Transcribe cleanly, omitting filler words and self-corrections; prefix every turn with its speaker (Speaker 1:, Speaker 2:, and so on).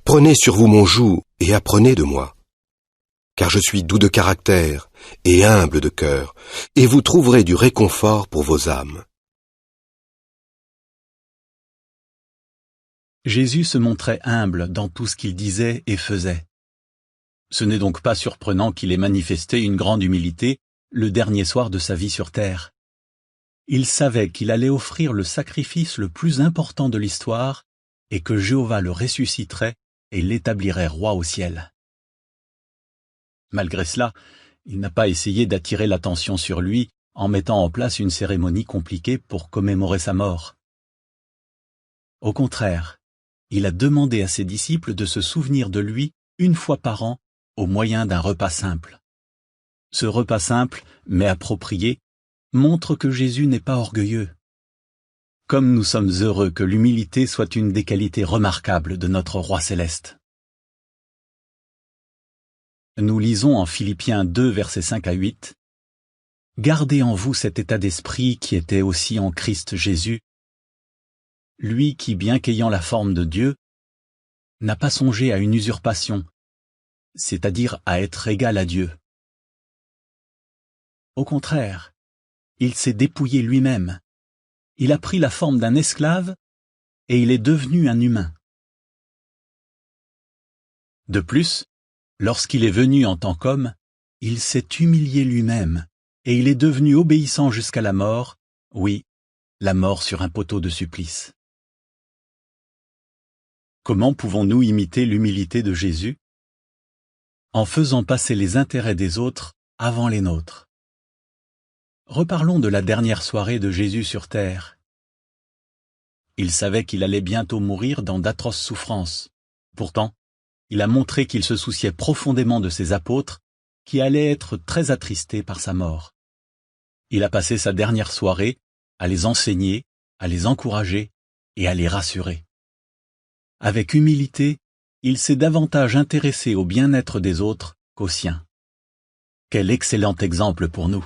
Speaker 1: Prenez sur vous mon joug et apprenez de moi. Car je suis doux de caractère et humble de cœur, et vous trouverez du réconfort pour vos âmes.
Speaker 2: Jésus se montrait humble dans tout ce qu'il disait et faisait. Ce n'est donc pas surprenant qu'il ait manifesté une grande humilité le dernier soir de sa vie sur terre. Il savait qu'il allait offrir le sacrifice le plus important de l'histoire et que Jéhovah le ressusciterait et l'établirait roi au ciel. Malgré cela, il n'a pas essayé d'attirer l'attention sur lui en mettant en place une cérémonie compliquée pour commémorer sa mort. Au contraire, il a demandé à ses disciples de se souvenir de lui une fois par an au moyen d'un repas simple. Ce repas simple, mais approprié, montre que Jésus n'est pas orgueilleux. Comme nous sommes heureux que l'humilité soit une des qualités remarquables de notre Roi céleste. Nous lisons en Philippiens 2, versets 5 à 8, « Gardez en vous cet état d'esprit qui était aussi en Christ Jésus, lui qui, bien qu'ayant la forme de Dieu, n'a pas songé à une usurpation, c'est-à-dire à être égal à Dieu. Au contraire, il s'est dépouillé lui-même. Il a pris la forme d'un esclave et il est devenu un humain. De plus, lorsqu'il est venu en tant qu'homme, il s'est humilié lui-même et il est devenu obéissant jusqu'à la mort, oui, la mort sur un poteau de supplice. Comment pouvons-nous imiter l'humilité de Jésus? En faisant passer les intérêts des autres avant les nôtres. Reparlons de la dernière soirée de Jésus sur terre. Il savait qu'il allait bientôt mourir dans d'atroces souffrances. Pourtant, il a montré qu'il se souciait profondément de ses apôtres, qui allaient être très attristés par sa mort. Il a passé sa dernière soirée à les enseigner, à les encourager et à les rassurer. Avec humilité, il s'est davantage intéressé au bien-être des autres qu'au sien. Quel excellent exemple pour nous!